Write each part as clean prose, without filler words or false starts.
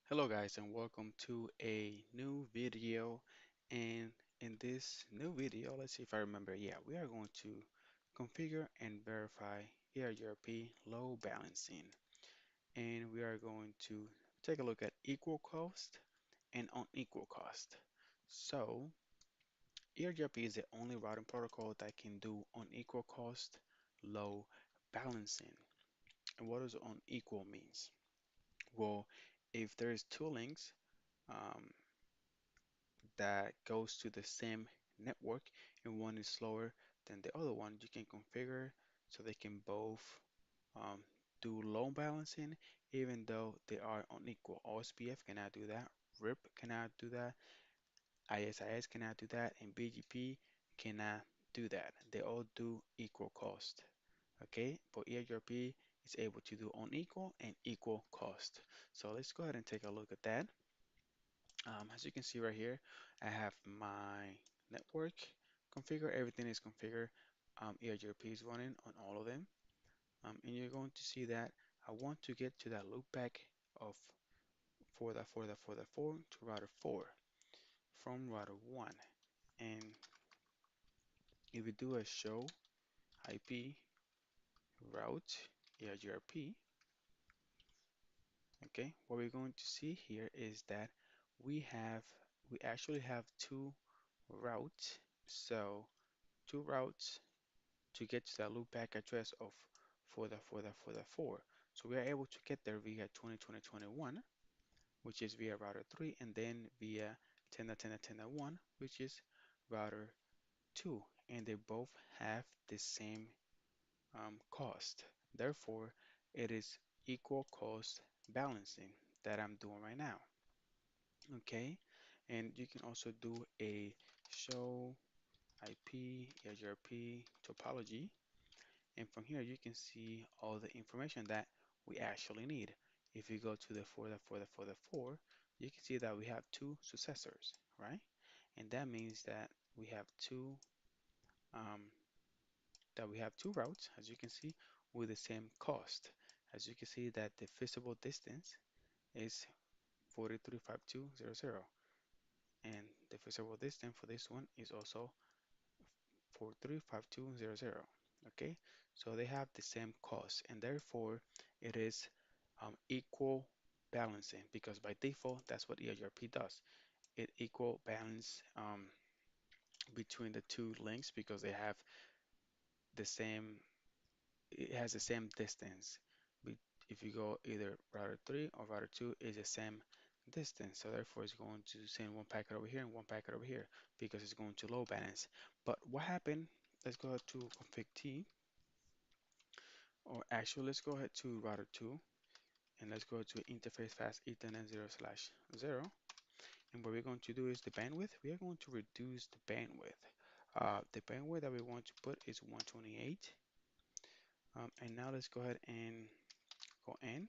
Hello guys and welcome to a new video, and in this new video, let's see if I remember. Yeah, we are going to configure and verify EIGRP load balancing, and we are going to take a look at equal cost and unequal cost. So EIGRP is the only routing protocol that can do unequal cost load balancing. And what does unequal means? Well, if there is two links um, that goes to the same network and one is slower than the other one, you can configure so they can both um, do load balancing even though they are unequal. OSPF cannot do that, RIP cannot do that, ISIS cannot do that, and BGP cannot do that. They all do equal cost. Okay, but EIGRP is able to do unequal and equal cost. So let's go ahead and take a look at that. As you can see right here, I have my network configured. Everything is configured. EIGRP is running on all of them. And you're going to see that I want to get to that loopback of for the 4 to router 4 from router 1. And if we do a show IP route EIGRP, okay, what we're going to see here is that we actually have two routes. So two routes to get to that loopback address of for the 4. So we are able to get there via 202021, which is via router 3, and then via 10.10.10.1, which is router 2, and they both have the same cost. Therefore, it is equal cost balancing that I'm doing right now. Okay, and you can also do a show IP, EIGRP topology. And from here, you can see all the information that we actually need. If you go to the for the 4, you can see that we have two successors, right? And that means um, that we have two routes, as you can see, with the same cost. As you can see that the feasible distance is 435200, and the feasible distance for this one is also 435200. Okay, so they have the same cost, and therefore it is equal balancing, because by default that's what EIGRP does. It equal balance between the two links because they have the same, it has the same distance. If you go either router 3 or router 2, is the same distance. So therefore it's going to send one packet over here and one packet over here because it's going to load balance. But what happened? Let's go to config T, or actually let's go ahead to router 2, and let's go to interface fast Ethernet 0/0. And what we're going to do is the bandwidth. We are going to reduce the bandwidth. The bandwidth that we want to put is 128. And now let's go ahead and go in.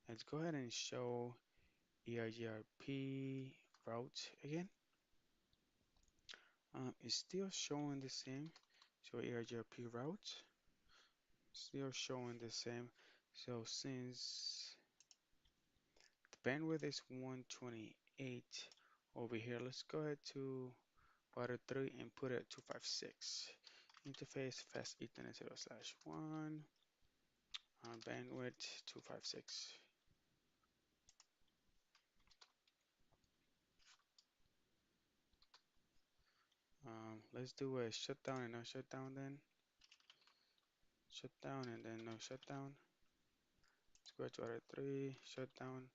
Let's go ahead and show EIGRP route again. It's still showing the same. So EIGRP route, still showing the same. So since the bandwidth is 128 over here, let's go ahead to router 3 and put it at 256. Interface fast Ethernet 0/1, bandwidth 256. Let's do a shutdown and no shutdown then. Shutdown and then no shutdown. Let's go to router 3, shutdown,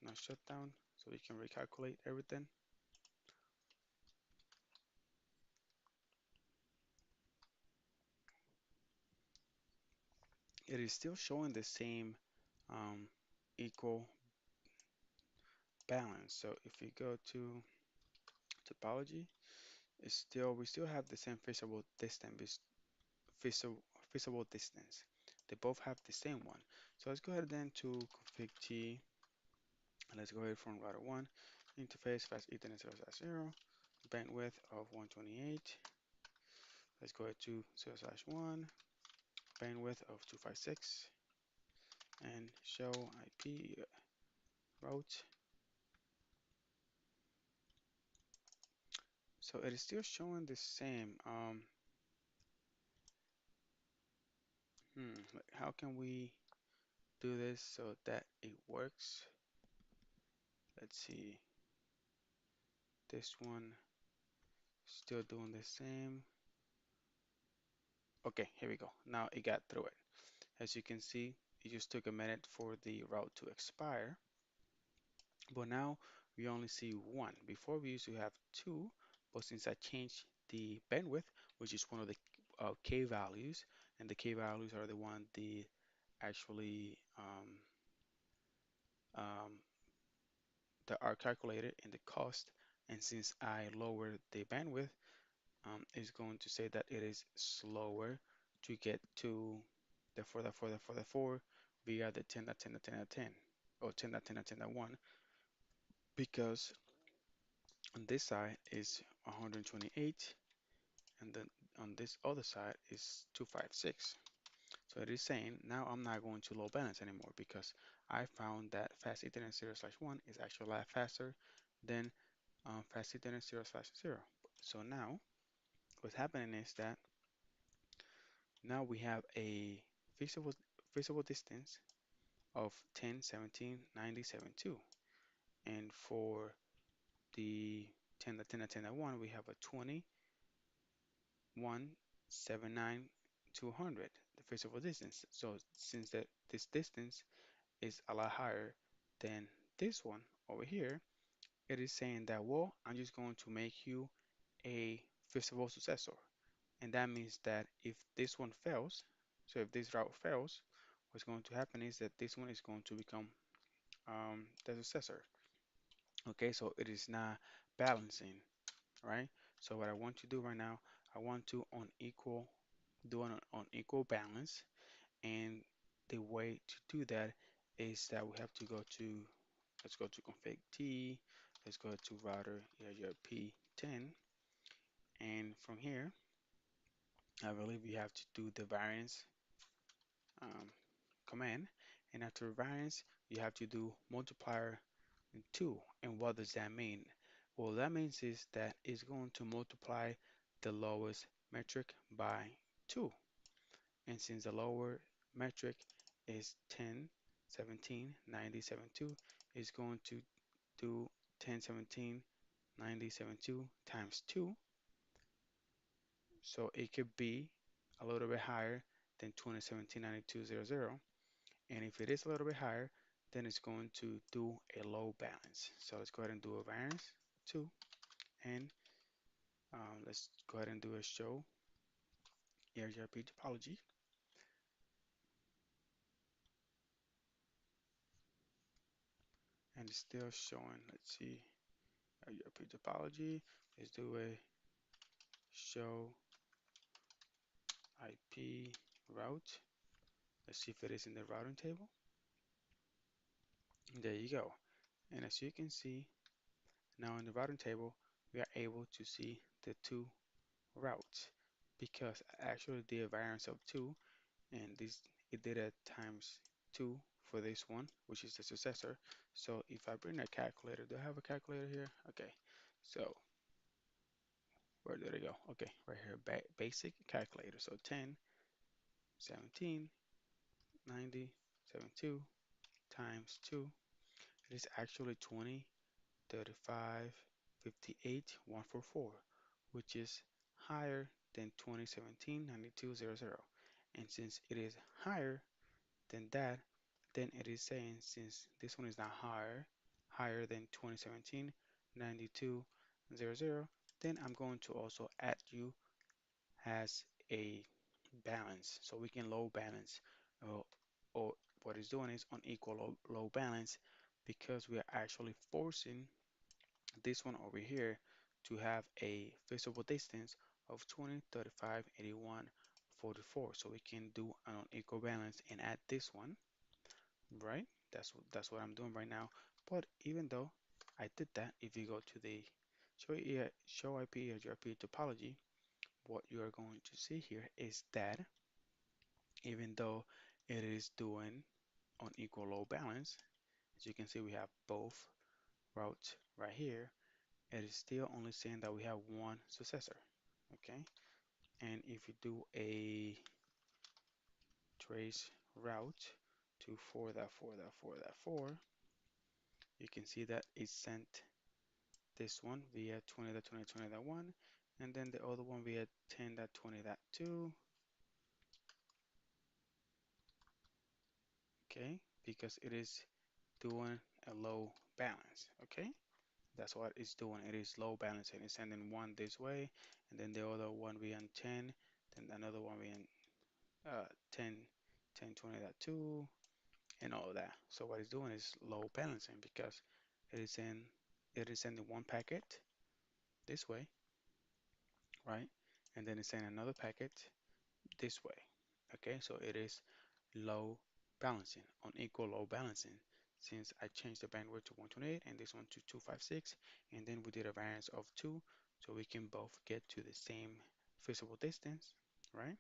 no shutdown, so we can recalculate everything. It is still showing the same um, equal balance. So if we go to topology, we still have the same feasible, feasible distance. They both have the same one. So let's go ahead then to config T, and let's go ahead from router 1, interface fast Ethernet 0/0, bandwidth of 128. Let's go ahead to 0/1, bandwidth of 256, and show IP route So it is still showing the same. Like, how can we do this so that it works? Let's see. This one still doing the same. Okay, here we go. Now it got through it. As you can see, it just took a minute for the route to expire, but now we only see one. Before we used to have two, but since I changed the bandwidth, which is one of the K values, and the K values are the one the actually um, that are calculated in the cost, and since I lowered the bandwidth, it's going to say that it is slower to get to the 4 via the 10.10.10.10 or 10.10.10.1 because on this side is 128 and then on this other side is 256. So it is saying now I'm not going to load balance anymore because I found that fast Ethernet 0/1 is actually a lot faster than fast Ethernet 0/0. So now what's happening is that now we have a feasible distance of 10, 17, 90, 72. And for the 10 to 10 to 10 to 1, we have a 20, 1, 7, 9, 200, the feasible distance. So since this distance is a lot higher than this one over here, it is saying that, well, I'm just going to make you a feasible successor. And that means that if this one fails, so if this route fails, what's going to happen is that this one is going to become the successor. Okay, so it is not balancing, right? So what I want to do right now, I want to do an unequal balance, and the way to do that is that we have to go to, let's go to config T, let's go to router EIGRP 10, and from here, I believe we have to do the variance um, command, and after variance, you have to do multiplier 2. And what does that mean? Well, that means is that it's going to multiply the lowest metric by 2. And since the lower metric is 10, 17, 90, 72, it's going to do 10, 17, 90, 72 times 2. So it could be a little bit higher than 2017 9200. And if it is a little bit higher, then it's going to do a low balance. So let's go ahead and do a variance 2, and let's go ahead and do a show EIGRP topology, and it's still showing. Let's see, EIGRP topology. Let's do a show IP route. Let's see if it is in the routing table. There you go. And as you can see, now in the routing table, we are able to see the two routes because I actually did a variance of 2, and this it did a times 2 for this one, which is the successor. So if I bring a calculator, do I have a calculator here? Okay, so where did it go? Okay, right here, basic calculator. So 10, 17, 90, 72 times 2. It is actually 20, 35, 58, 144, which is higher than 2017 9200. And since it is higher than that, then it is saying since this one is not higher than 2017 9200, then I'm going to also add you as a balance so we can low balance uh, or what it's doing is unequal low balance because we are actually forcing this one over here to have a feasible distance of 20, 35, 81, 44. So we can do an unequal balance and add this one, right? That's what I'm doing right now. But even though I did that, if you go to the show IP EIGRP topology, what you are going to see here is that even though it is doing unequal load balance, as you can see, we have both routes right here, it is still only saying that we have one successor. Okay, and if you do a trace route to 4.4.4.4, you can see that it sent this one via 20.20.20.1, and then the other one via 10.20.2. Okay, because it is doing a low balance. Okay, that's what it's doing. It is low balancing. It's sending one this way, and then the other one via 10, then another one via 10, 10.20.2, and all of that. So what it's doing is low balancing because it is in it is sending one packet this way, right? And then it's sending another packet this way. Okay, so it is low balancing, unequal load balancing. Since I changed the bandwidth to 128 and this one to 256, and then we did a variance of 2, so we can both get to the same feasible distance, right?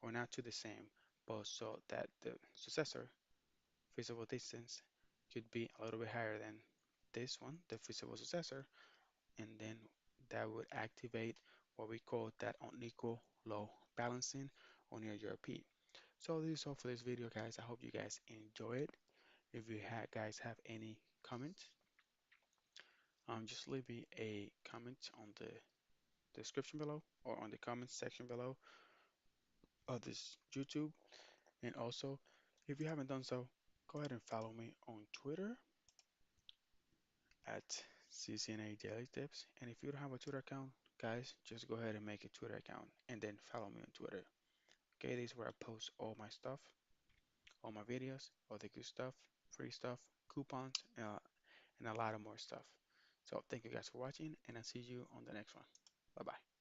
Or not to the same, but so that the successor feasible distance could be a little bit higher than this one, the feasible successor, and then that would activate what we call that unequal load balancing on your EIGRP. So this is all for this video, guys. I hope you guys enjoy it. If you guys have any comments, just leave me a comment on the description below or on the comment section below of this YouTube. And also, if you haven't done so, go ahead and follow me on Twitter at CCNA Daily Tips. And if you don't have a Twitter account, guys, just go ahead and make a Twitter account and then follow me on Twitter. Okay, this is where I post all my stuff, all my videos, all the good stuff, free stuff, coupons, and a lot of more stuff. So thank you guys for watching, and I'll see you on the next one. Bye bye.